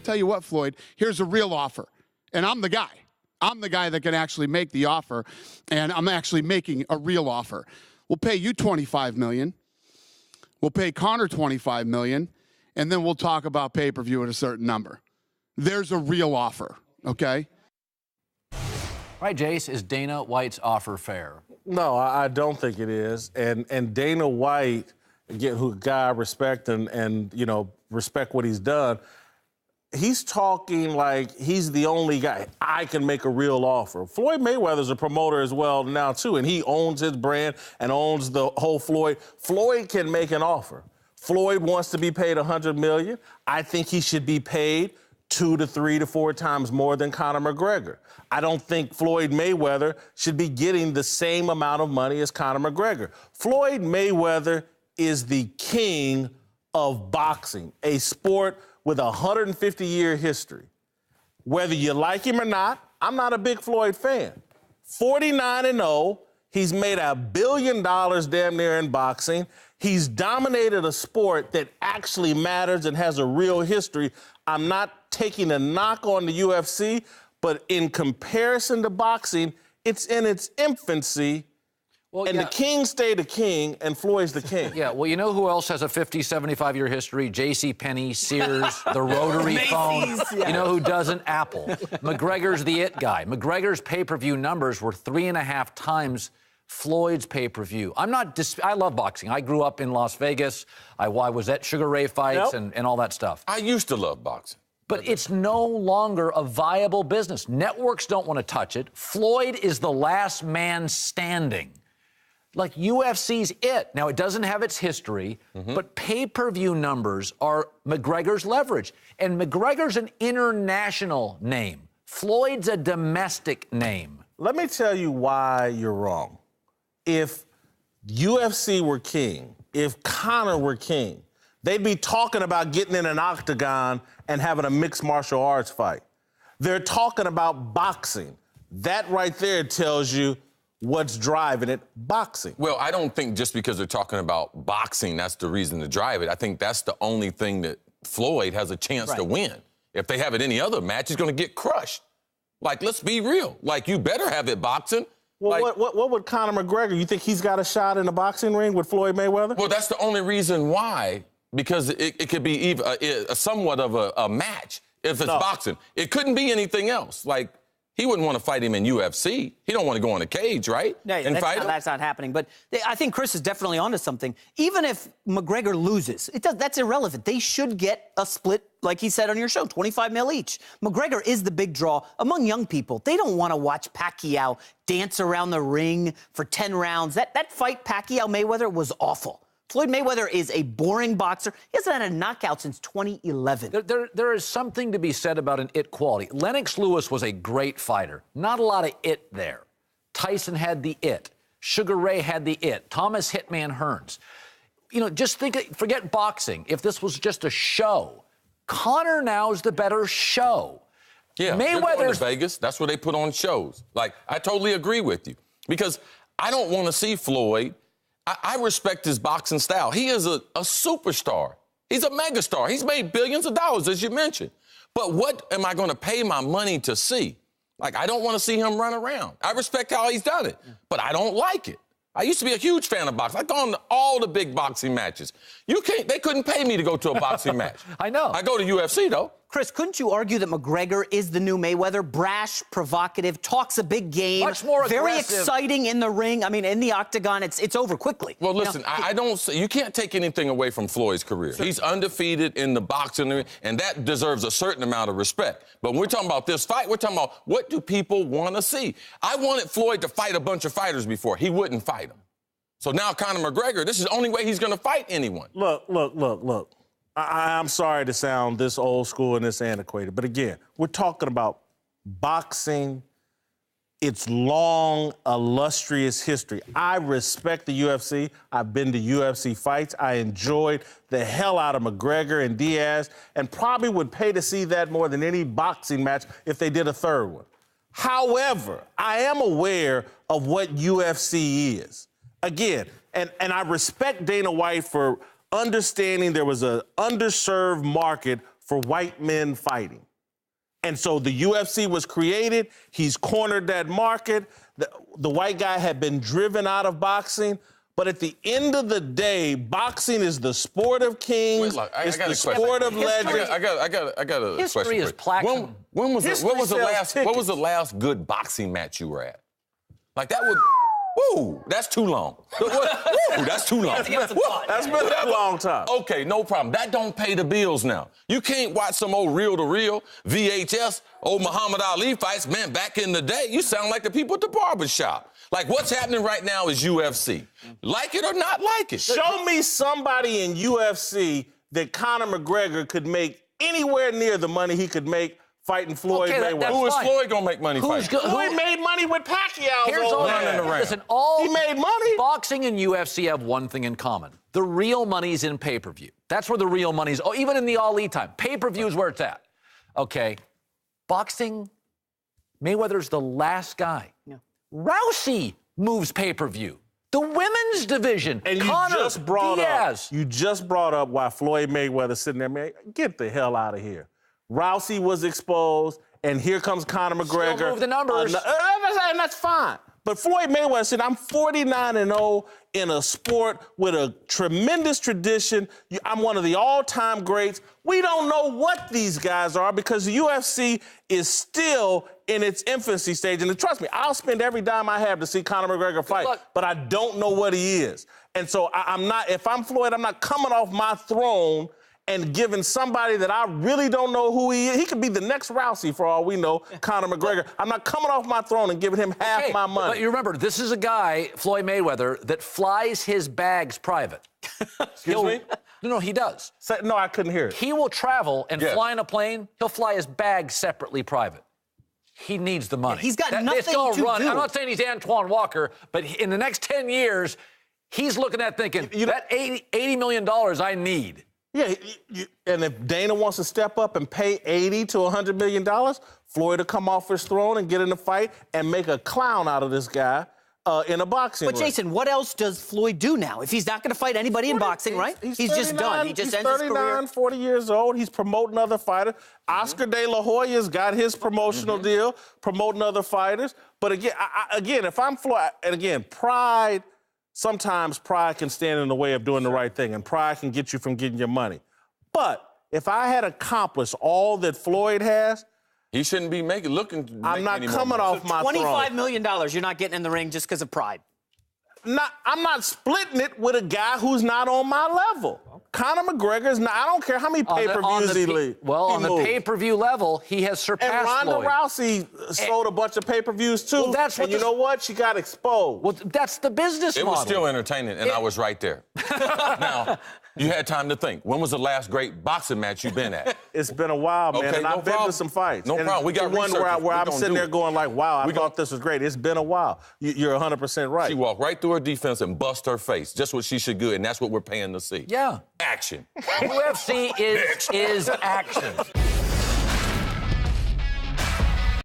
Tell you what, Floyd, here's a real offer. And I'm the guy. I'm the guy that can actually make the offer, and I'm actually making a real offer. We'll pay you $25 million. We'll pay Conor $25 million, and then we'll talk about pay-per-view at a certain number. There's a real offer, okay? All right, Jace, is Dana White's offer fair? No, I don't think it is. And Dana White, again, who a guy I respect and you know, respect what he's done, he's talking like he's the only guy. I can make a real offer. Floyd Mayweather's a promoter as well now, too, and he owns his brand and owns the whole Floyd. Floyd can make an offer. Floyd wants to be paid $100 million. I think he should be paid 2 to 3 to 4 times more than Conor McGregor. I don't think Floyd Mayweather should be getting the same amount of money as Conor McGregor. Floyd Mayweather is the king of boxing, a sport with a 150-year history. Whether you like him or not, I'm not a big Floyd fan. 49-0, he's made $1 billion damn near in boxing. He's dominated a sport that actually matters and has a real history. I'm not taking a knock on the UFC, but in comparison to boxing, it's in its infancy. Well, and the king stayed the king, and Floyd's the king. Yeah, well, you know who else has a 50, 75-year history? JCPenney, Sears, the rotary phone. Yeah. You know who doesn't? Apple. McGregor's the it guy. McGregor's pay-per-view numbers were 3.5 times Floyd's pay-per-view. I love boxing. I grew up in Las Vegas. I was at Sugar Ray fights and all that stuff. I used to love boxing. But it's no longer a viable business. Networks don't want to touch it. Floyd is the last man standing. Like, UFC's it. Now, it doesn't have its history, but pay-per-view numbers are McGregor's leverage. And McGregor's an international name. Floyd's a domestic name. Let me tell you why you're wrong. If UFC were king, if Conor were king, they'd be talking about getting in an octagon and having a mixed martial arts fight. They're talking about boxing. That right there tells you what's driving it, boxing. Well, I don't think just because they're talking about boxing, that's the reason to drive it. I think that's the only thing that Floyd has a chance to win. If they have it any other match, he's going to get crushed. Like, let's be real. Like, you better have it boxing. Well, like, what would Conor McGregor, you think he's got a shot in the boxing ring with Floyd Mayweather? Well, that's the only reason why, because it could be even somewhat of a match if it's boxing. It couldn't be anything else. Like, he wouldn't want to fight him in UFC. He don't want to go in a cage, right? No, that's not happening. But I think Chris is definitely onto something. Even if McGregor loses, that's irrelevant. They should get a split, like he said on your show, 25 mil each. McGregor is the big draw among young people. They don't want to watch Pacquiao dance around the ring for 10 rounds. That fight, Pacquiao-Mayweather, was awful. Floyd Mayweather is a boring boxer. He hasn't had a knockout since 2011. There is something to be said about an it quality. Lennox Lewis was a great fighter. Not a lot of it there. Tyson had the it. Sugar Ray had the it. Thomas Hitman Hearns. You know, just forget boxing. If this was just a show, Conor now is the better show. Yeah, Mayweather's to Vegas. That's where they put on shows. Like, I totally agree with you. Because I don't want to see Floyd. I respect his boxing style. He is a superstar. He's a megastar. He's made billions of dollars, as you mentioned. But what am I going to pay my money to see? Like, I don't want to see him run around. I respect how he's done it, but I don't like it. I used to be a huge fan of boxing. I've gone to all the big boxing matches. They couldn't pay me to go to a boxing match. I know. I go to UFC, though. Chris, couldn't you argue that McGregor is the new Mayweather? Brash, provocative, talks a big game. Much more aggressive. Very exciting in the ring. I mean, in the octagon, it's over quickly. Well, listen, I don't say, you can't take anything away from Floyd's career. Sure. He's undefeated in the boxing, and that deserves a certain amount of respect. But when we're talking about this fight, we're talking about what do people want to see? I wanted Floyd to fight a bunch of fighters before. He wouldn't fight them. So now Conor McGregor, this is the only way he's going to fight anyone. Look. I'm sorry to sound this old school and this antiquated, but again, we're talking about boxing, its long, illustrious history. I respect the UFC. I've been to UFC fights. I enjoyed the hell out of McGregor and Diaz, and probably would pay to see that more than any boxing match if they did a third one. However, I am aware of what UFC is. Again, and I respect Dana White for understanding there was an underserved market for white men fighting. And so the UFC was created. He's cornered that market. The white guy had been driven out of boxing. But at the end of the day, boxing is the sport of kings. It's the sport of legends. I got a History question. is plaque. When was History what was the sells last tickets. what was the last good boxing match you were at? Like that would. Woo, that's too long. Woo, that's too long. That's been a long time. Okay, no problem. That don't pay the bills now. You can't watch some old reel-to-reel VHS, old Muhammad Ali fights, man, back in the day. You sound like the people at the barbershop. Like what's happening right now is UFC. Like it or not like it. Show me somebody in UFC that Conor McGregor could make anywhere near the money he could make fighting Floyd Okay, Mayweather. Who is fine. Floyd gonna make money fighting? Floyd made money with Pacquiao's Here's old all man. running around. Listen, all He made money. Boxing and UFC have one thing in common. The real money's in pay-per-view. That's where the real money's. Oh, even in the Ali time, pay-per-view is where it's at. Okay, boxing, Mayweather's the last guy. Yeah. Rousey moves pay-per-view. The women's division. And Conor, you just brought up why Floyd Mayweather sitting there, man, get the hell out of here. Rousey was exposed, and here comes Conor McGregor. Still move the numbers. And that's fine. But Floyd Mayweather said, I'm 49-0 in a sport with a tremendous tradition. I'm one of the all-time greats. We don't know what these guys are because the UFC is still in its infancy stage. And trust me, I'll spend every dime I have to see Conor McGregor fight, but I don't know what he is. And so I'm not, if I'm Floyd, I'm not coming off my throne and giving somebody that I really don't know who he is. He could be the next Rousey for all we know, Conor McGregor. I'm not coming off my throne and giving him half my money. But you remember, this is a guy, Floyd Mayweather, that flies his bags private. Excuse me? No, he does. No, I couldn't hear it. He will travel and fly in a plane. He'll fly his bags separately private. He needs the money. He's got It's nothing gonna to run. do. I'm not saying he's Antoine Walker, but in the next 10 years, he's looking at thinking, that $80 million I need. Yeah, and if Dana wants to step up and pay $80 to $100 million, Floyd will come off his throne and get in a fight and make a clown out of this guy in a boxing ring. But Jason, what else does Floyd do now? If he's not going to fight anybody in boxing, right? He's just done. He just ends his career. He's 39, 40 years old. He's promoting other fighters. Oscar De La Hoya's got his promotional deal, promoting other fighters. But again, if I'm Floyd, and again, pride. Sometimes pride can stand in the way of doing the right thing, and pride can get you from getting your money. But if I had accomplished all that Floyd has, He shouldn't be looking. I'm not coming off my throne. $25 million you're not getting in the ring just because of pride. I'm not splitting it with a guy who's not on my level. Conor McGregor is not. I don't care how many pay-per-views he leads. Well, on the pay-per-view level, he has surpassed And Ronda Floyd. Rousey sold a bunch of pay-per-views too. Well, that's what and you know what? She got exposed. Well, that's the business It model. was still entertaining, and I was right there. Now, you had time to think. When was the last great boxing match you've been at? It's been a while, man, Okay, and no I've been problem. to some fights. No And problem. We got the one researchers. where We I'm gonna sitting do there it. going like, wow, I thought this was great. It's been a while. You're 100% right. She walked right through her defense and bust her face. Just what she should do, and that's what we're paying to see. Yeah. Action. UFC is action.